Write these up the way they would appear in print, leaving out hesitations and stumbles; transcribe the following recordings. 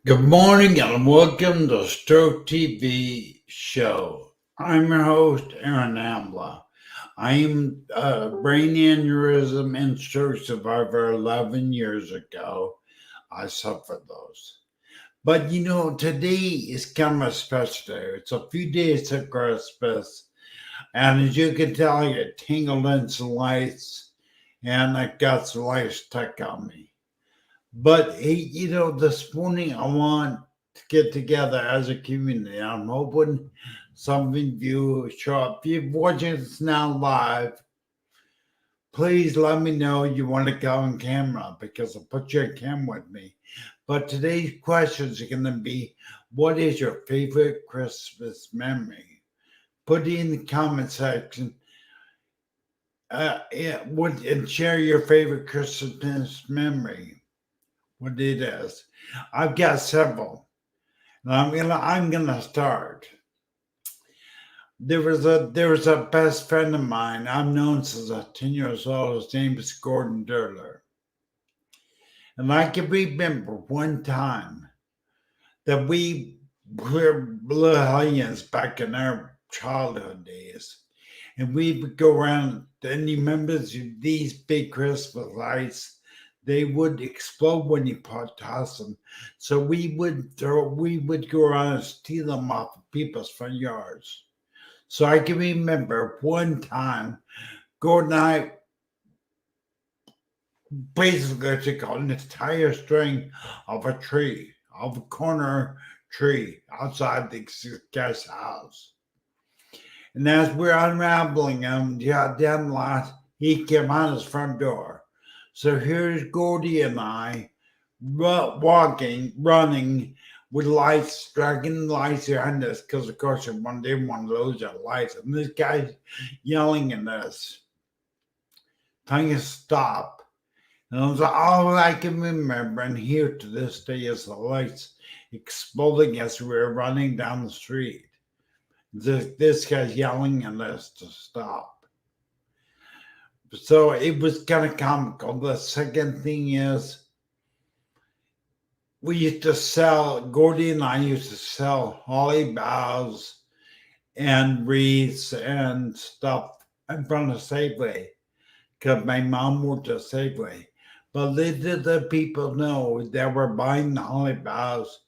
Good morning and welcome to Stroke TV show. I'm your host, Aaron Avila. I am a brain aneurysm and stroke survivor 11 years ago. I suffered those. But today is kind of a special day. It's a few days to Christmas, and as you can tell, I get tingled in some lights, and I got some lights stuck on me. But hey, this morning I want to get together as a community. I'm hoping some of you show up. If you're watching this now live, please let me know you want to go on camera because I'll put you on camera with me. But today's questions are going to be, what is your favorite Christmas memory? Put it in the comment section. And share your favorite Christmas memory. What it is. I've got several. And I'm gonna start. There was a best friend of mine. I've known since I was 10 years old. His name is Gordon Durler. And I can remember one time that we were little hellions back in our childhood days. And we would go around, and you remember these big Christmas lights, they would explode when you toss them. So we would go around and steal them off of people's front yards. So I can remember one time, Gordon and I basically took an entire string of a tree, of a corner tree outside the guy's house. And as we're unraveling them, down the line, he came out his front door. So here's Gordy and I running with lights, dragging lights behind us because, of course, they didn't want to lose our lights. And this guy's yelling at us, telling us to stop. And it was all I can remember and hear to this day is the lights exploding as we were running down the street. This guy's yelling at us to stop. So it was kind of comical. The second thing is, Gordy and I used to sell holly boughs and wreaths and stuff in front of Safeway because my mom worked at Safeway. But little did the people know that we're buying the holly boughs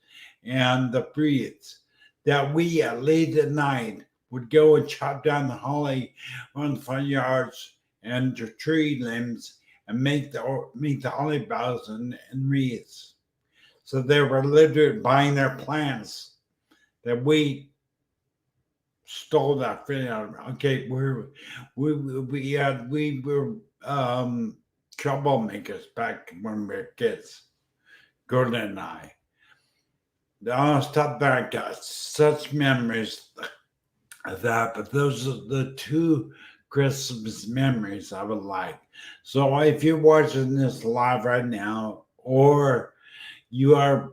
and the wreaths, that we at late at night would go and chop down the holly on the front yards and the tree limbs and make the holly boughs and wreaths. So they were literally buying their plants that we stole that from. Okay, we were troublemakers back when we were kids, Gordon and I. I'll stop there. I got such memories of that, but those are the two Christmas memories I would like. So if you're watching this live right now, or you are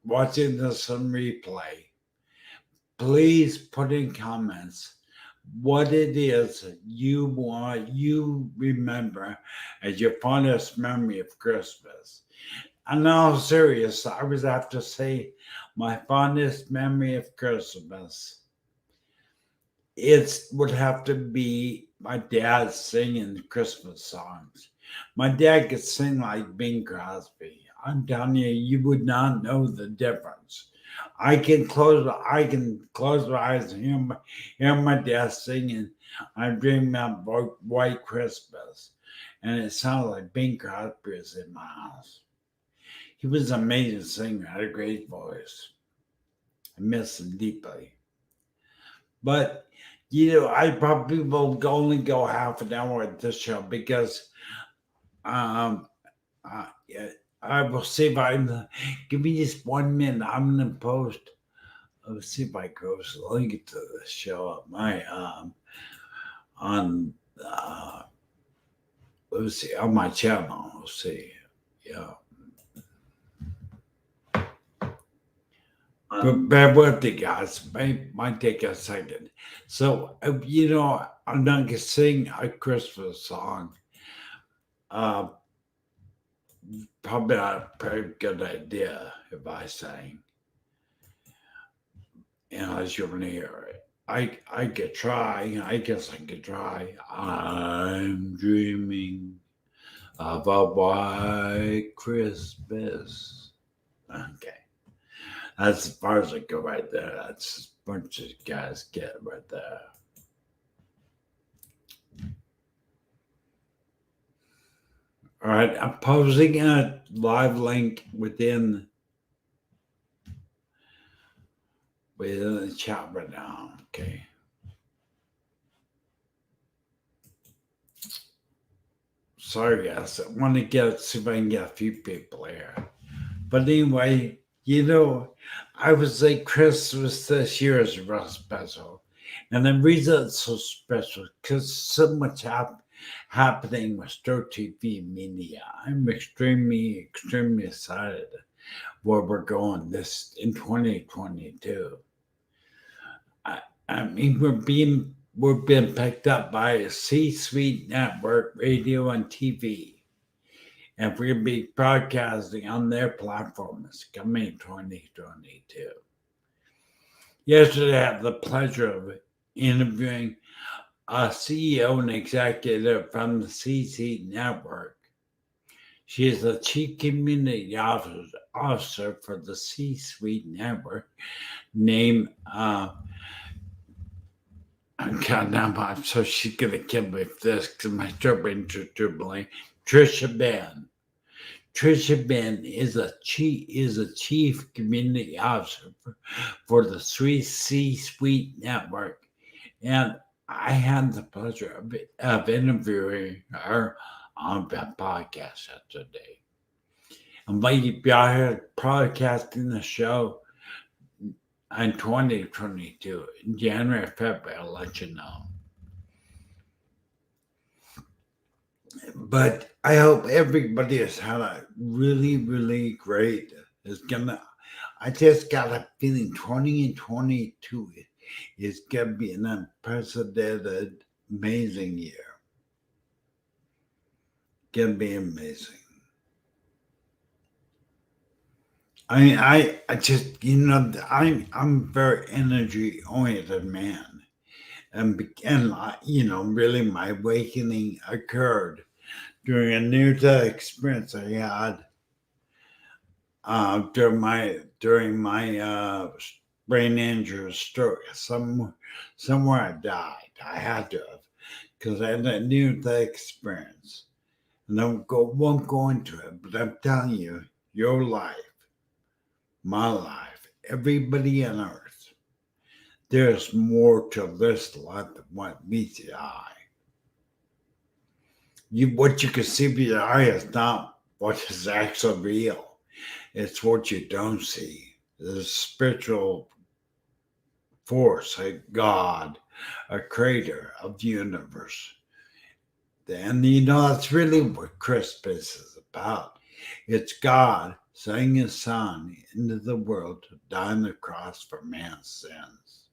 watching this on replay, please put in comments what it is you remember as your fondest memory of Christmas. I'm now serious. I would have to say my fondest memory of Christmas. It would have to be my dad singing Christmas songs. My dad could sing like Bing Crosby. I'm telling you, you would not know the difference. I can close my eyes and hear my dad singing. I'm dreaming about White Christmas, and it sounded like Bing Crosby was in my house. He was an amazing singer, had a great voice. I miss him deeply. But I probably will only go half an hour at this show because um, yeah, I will see if I can give me just 1 minute. I'm gonna post. Let's see if I post a link to the show at my on let's see on my channel. Let's see, yeah. But bear with me, guys. Might take a second. So I'm not gonna sing a Christmas song. Uh, probably not a very good idea if I sang. And as you want to hear it, I could try. I guess I could try. I'm dreaming of a white Christmas. Okay. That's as far as I go right there. That's as much as guys get right there. All right, I'm posting a live link within the chat right now. Okay. Sorry, guys. I want to see if I can get a few people here. But anyway, I would say Christmas this year is real special. And the reason it's so special because so much happening with Stroke TV media. I'm extremely, extremely excited where we're going this in 2022. I mean, we're being picked up by a C-suite network, radio and TV. And we're going to be broadcasting on their platforms coming 2022. Yesterday, I had the pleasure of interviewing a CEO and executive from the CC Network. She is the Chief Community Officer for the C-Suite Network, named so she's gonna kill me for this because my throat been dribbling. Trisha Ben. Trisha Ben is a chief community officer for the C-Suite Network, and I had the pleasure of interviewing her on that podcast yesterday. I'm going to be out here broadcasting the show in 2022, in January, February. I'll let you know. But I hope everybody has had a really, really great. I just got a feeling 2022 is gonna be an unprecedented, amazing year. Gonna be amazing. I just I'm a very energy oriented man, and really my awakening occurred during a near-death experience I had during my brain injury stroke. Somewhere I died. I had to have because I had a near-death experience, and I won't go into it. But I'm telling you, your life, my life, everybody on earth, there's more to this life than what meets the eye. What you can see with your eye is not what is actually real. It's what you don't see. The spiritual force, a God, a creator of the universe. And that's really what Christmas is about. It's God sending his son into the world to die on the cross for man's sins.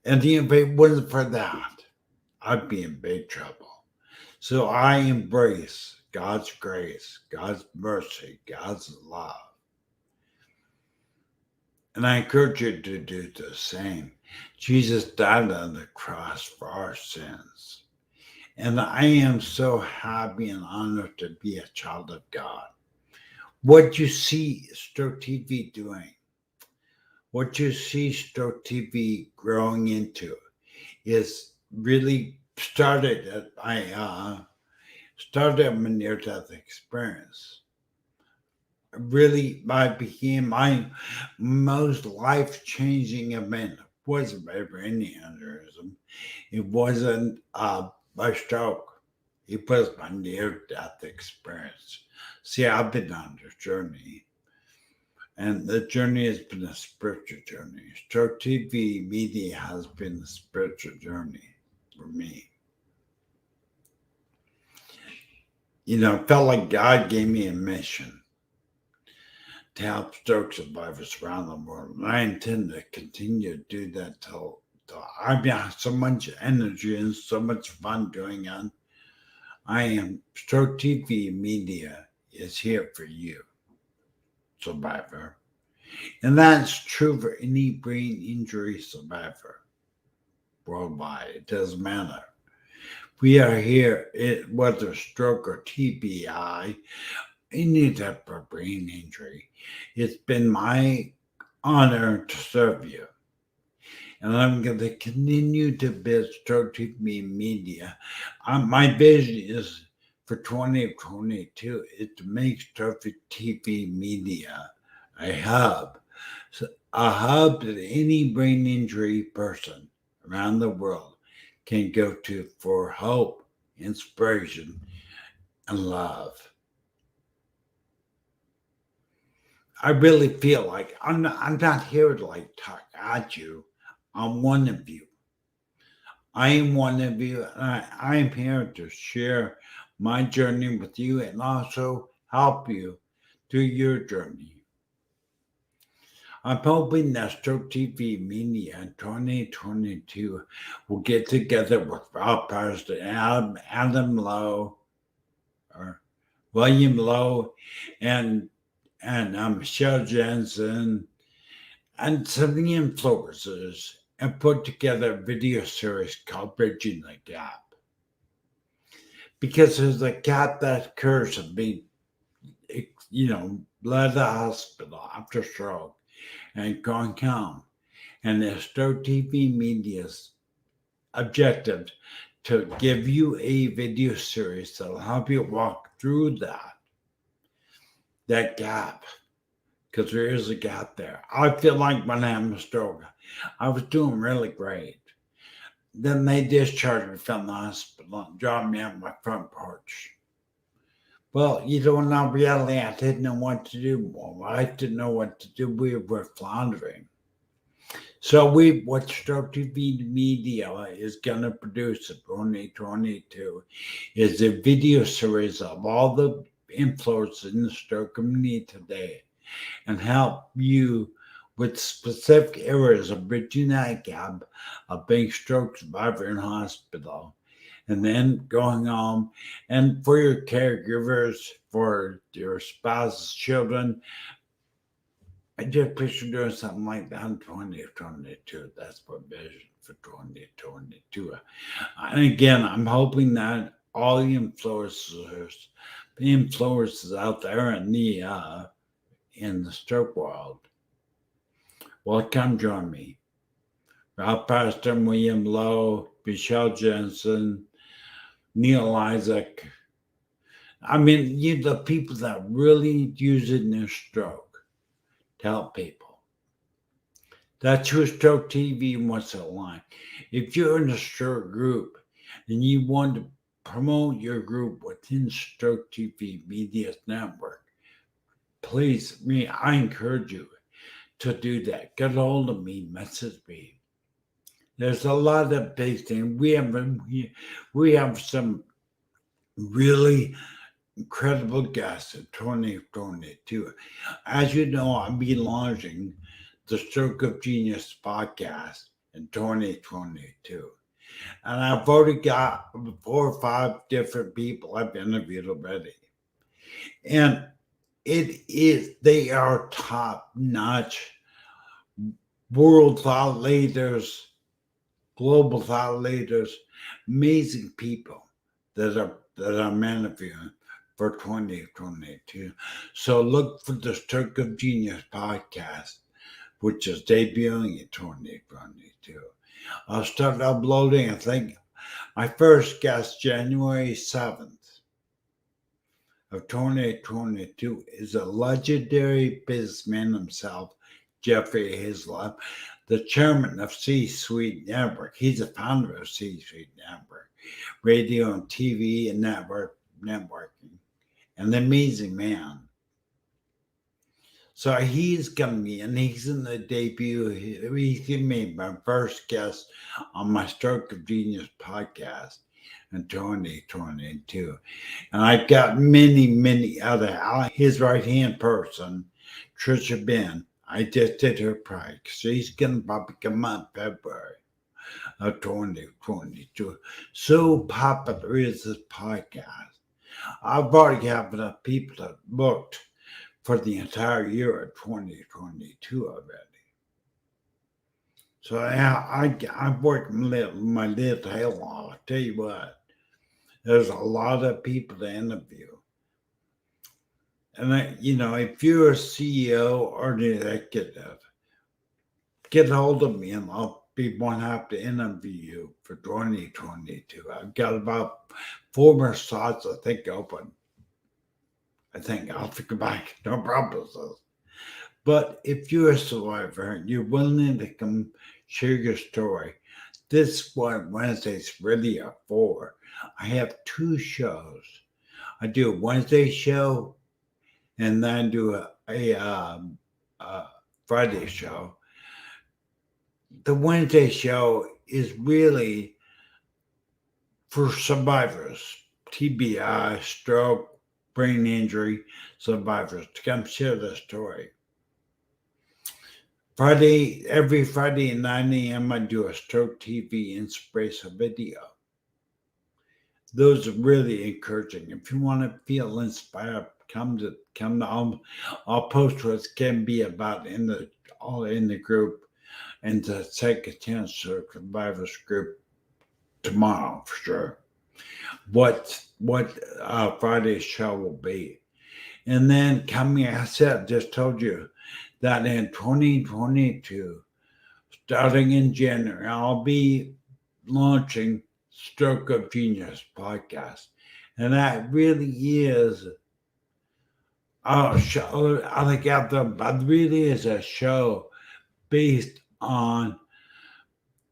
And if it wasn't for that, I'd be in big trouble. So I embrace God's grace, God's mercy, God's love. And I encourage you to do the same. Jesus died on the cross for our sins. And I am so happy and honored to be a child of God. What you see Stroke TV doing, what you see Stroke TV growing into is really started at my near-death experience. Really, became my most life-changing event. It wasn't my brain aneurysm. It wasn't my stroke. It was my near-death experience. See, I've been on this journey, and the journey has been a spiritual journey. Stroke TV media has been a spiritual journey for me. It felt like God gave me a mission to help stroke survivors around the world. And I intend to continue to do that till I have so much energy and so much fun doing it. I am Stroke TV Media is here for you, survivor. And that's true for any brain injury survivor worldwide. It doesn't matter. We are here, whether stroke or TBI, any type of brain injury. It's been my honor to serve you. And I'm going to continue to build Stroke TV Media. My vision is for 2022 is to make Stroke TV Media a hub. So a hub that any brain injury person around the world can go to for hope, inspiration, and love. I really feel like I'm not here to like talk at you. I'm one of you. I am one of you, and I am here to share my journey with you and also help you through your journey. I'm hoping that Stroke TV Media in 2022 will get together with Rob Parston, Adam Lowe, or William Lowe, and Michelle Jensen, and some of the influencers, and put together a video series called Bridging the Gap. Because there's a gap that occurs of being, led to the hospital after stroke and going home. And the Stroke TV Media's objective to give you a video series that'll help you walk through that gap. Because there is a gap there. I feel like when I had a stroke, I was doing really great. Then they discharged me from the hospital and dropped me on my front porch. Well, in reality, I didn't know what to do. I didn't know what to do. We were floundering. So what Stroke TV Media is going to produce in 2022 is a video series of all the influencers in the stroke community today and help you with specific areas of bridging that gap of being stroke survivor in hospital and then going home, and for your caregivers, for your spouses, children. I just picture doing something like that in 2022. That's my vision for 2022. And again, I'm hoping that all the influencers out there in the stroke world will come join me. Ralph Preston, William Lowe, Michelle Jensen, Neil Isaac. I mean, the people that really use it in their stroke to help people. That's who Stroke TV wants to align. If you're in a stroke group and you want to promote your group within Stroke TV Media Network, please, I encourage you to do that. Get a hold of me, message me. There's a lot of big things. We have some really incredible guests in 2022. As you know, I'll be launching the Stroke of Genius podcast in 2022. And I've already got 4 or 5 different people I've interviewed already. And they are top-notch world thought leaders, global thought leaders, amazing people that I'm interviewing for 2022. So look for the Stroke of Genius podcast, which is debuting in 2022. I'll start uploading, I think, my first guest January 7th of 2022 is a legendary businessman himself, Jeffrey Hislop, the chairman of C-Suite Network. He's the founder of C-Suite Network, radio and TV and networking, an amazing man. So he's going to be, and he's in the debut. He's going to be my first guest on my Stroke of Genius podcast in 2022. And I've got many other, his right-hand person, Trisha Ben. I just did her pride. She's going to probably come out in February of 2022. So popular is this podcast. I've already have enough people that booked for the entire year of 2022 already. So yeah, I've worked my little tail off. I'll tell you what, there's a lot of people to interview. And if you're a CEO or an executive, get hold of me and I'll be one happy to interview you for 2022. I've got about 4 more slots I think open. I think I'll think back. No promises. But if you're a survivor and you're willing to come share your story, this one Wednesday's really a 4. I have 2 shows. I do a Wednesday show and then do a Friday show. The Wednesday show is really for survivors, TBI, stroke, brain injury survivors to come share their story. Every Friday at 9 a.m. I do a Stroke TV inspirational video. Those are really encouraging. If you want to feel inspired, come to. I'll post what it can be about all in the group, and the second chance survivors group tomorrow for sure. What Friday's show will be, and then coming. I just told you that in 2022, starting in January, I'll be launching Stroke of Genius podcast. And that really is a show, but really is a show based on,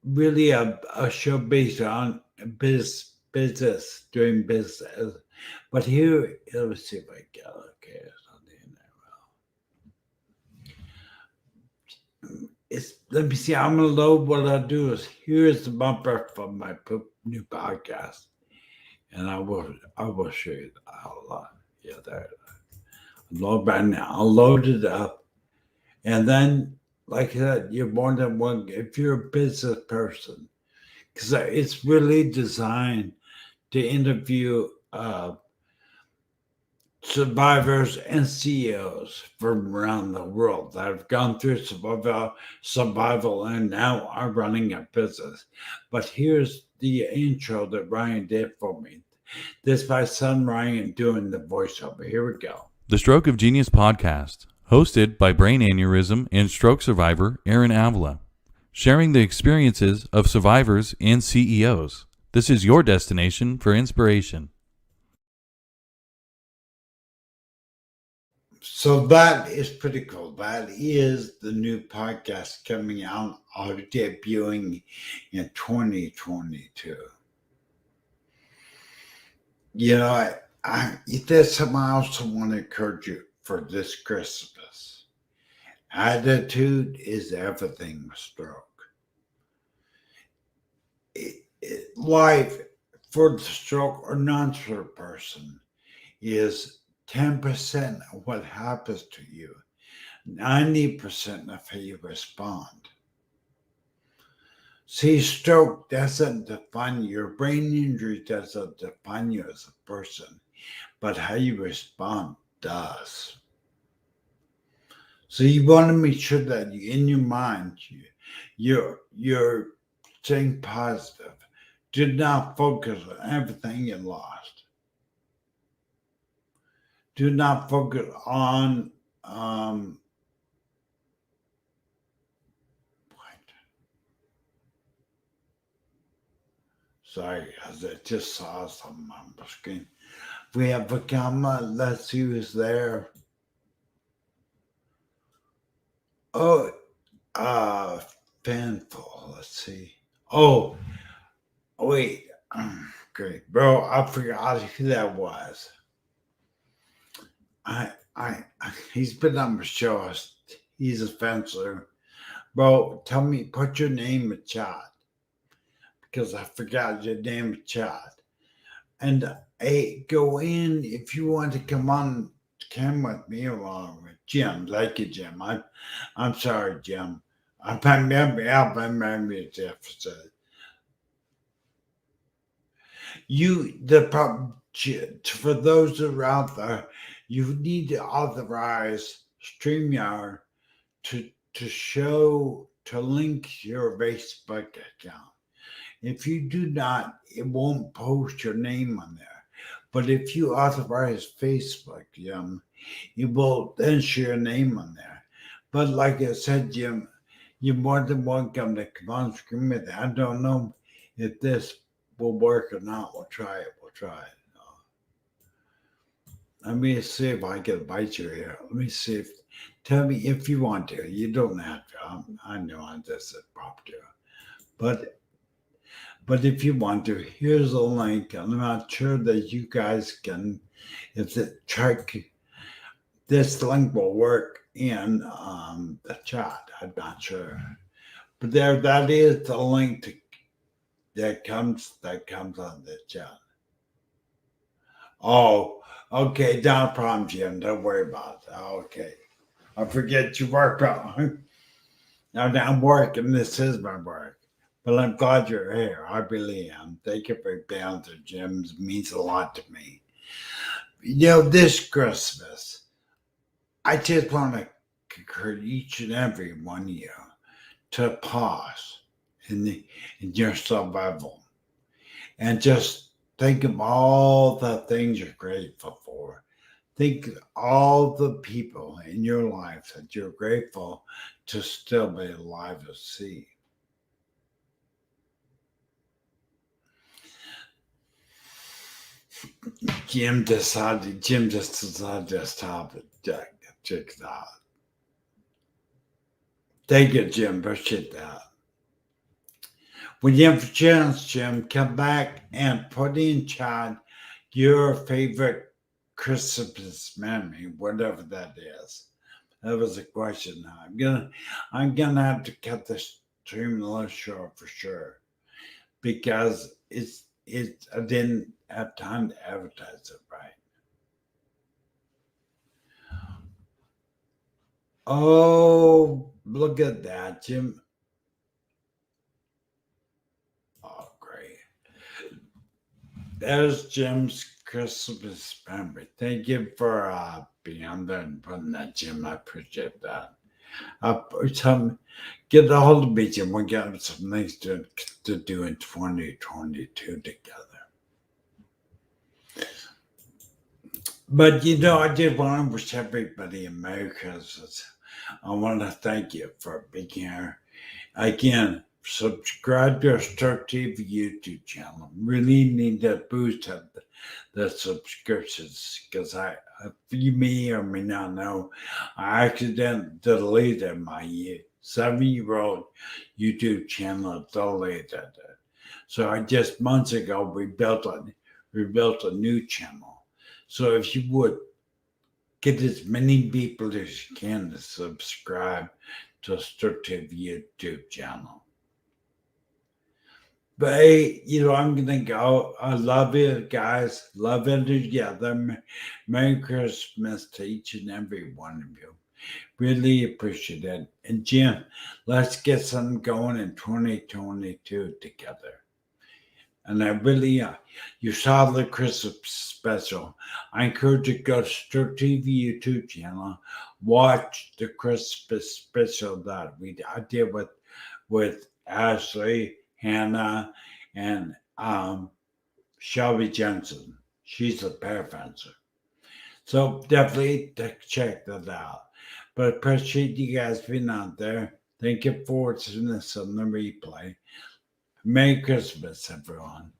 really a show based on business, doing business. But here, let's see if I get okay. Let me see. I'm gonna load. What I'll do is here's the bumper from my new podcast, and I will show you a lot. Yeah, there. Load right now. I'll load it up, and then, like I said, you're more than one. If you're a business person, because it's really designed to interview survivors and CEOs from around the world that have gone through survival and now are running a business. But here's the intro that Ryan did for me. This is my son Ryan doing the voiceover. Here we go. The Stroke of Genius podcast, hosted by brain aneurysm and stroke survivor Aaron Avila, sharing the experiences of survivors and CEOs. This is your destination for inspiration. So that is pretty cool. That is the new podcast coming out, debuting in 2022. There's something I also want to encourage you for this Christmas. Attitude is everything with stroke. Life for the stroke or non-stroke person is 10% of what happens to you, 90% of how you respond. See, stroke doesn't define you. Your brain injury doesn't define you as a person, but how you respond does. So you want to make sure that in your mind, you're staying positive. Do not focus on everything you lost. Do not focus on sorry, as I just saw something on the screen. We have a camera. Let's see who's there. Oh, Fanful. Let's see. Oh, wait. Great, bro. I forgot who that was. He's been on the show. He's a fencer. Bro, tell me, put your name in chat. Because I forgot your name in chat. And hey, go in if you want to come on camera with me along with Jim. Like you, Jim. I'm sorry, Jim. I remember a deficit. For those that are out there, you need to authorize StreamYard to link your Facebook account. If you do not, it won't post your name on there. But if you authorize Facebook, Jim, it will then share your name on there. But like I said, Jim, you're more than welcome to come on screen with it. I don't know if this will work or not. We'll try it. We'll try it. Let me see if I can bite you here. Let me see if. Tell me if you want to. You don't have to. I know I'm just a prop to. But if you want to, here's a link. I'm not sure that you guys can. If the track, this link will work in the chat. I'm not sure. But that is the link that comes on the chat. Oh, okay, not a problem, Jim. Don't worry about it. Okay. I forget you work on. Now I'm working. This is my work. But I'm glad you're here. I really am. Thank you for being on the Jim. It means a lot to me. This Christmas, I just want to encourage each and every one of you to pause in your survival and just think of all the things you're grateful for. Think of all the people in your life that you're grateful to still be alive to see. Jim just decided to stop it. Check it out. Thank you, Jim. Appreciate that. When you have a chance, Jim, come back and put in chat your favorite Christmas memory, whatever that is. That was a question. I'm gonna have to cut the stream a little short for sure because I didn't have time to advertise it right. Oh, look at that, Jim. Oh, great. There's Jim's Christmas memory. Thank you for being on there and putting that, Jim. I appreciate that. Get a hold of me, Jim. We got some things to do in 2022 together. But I did want to wish everybody in Merry Christmas. I want to thank you for being here. Again, subscribe to our Start TV YouTube channel. Really need to boost up the subscriptions because you may or may not know, I accidentally deleted my 7-year-old YouTube channel. Deleted it. So I just months ago we built a new channel. So if you would get as many people as you can to subscribe to a Start YouTube channel. But hey, I'm gonna go. I love you guys. Love it together. Merry Christmas to each and every one of you. Really appreciate it. And Jim, let's get something going in 2022 together. And I really, you saw the Christmas special. I encourage you to go to Start TV YouTube channel, watch the Christmas special that I did with Ashley, Hannah, and Shelby Jensen. She's a pair fencer. So definitely check that out. But appreciate you guys being out there. Thank you for watching this on the replay. Merry Christmas, everyone.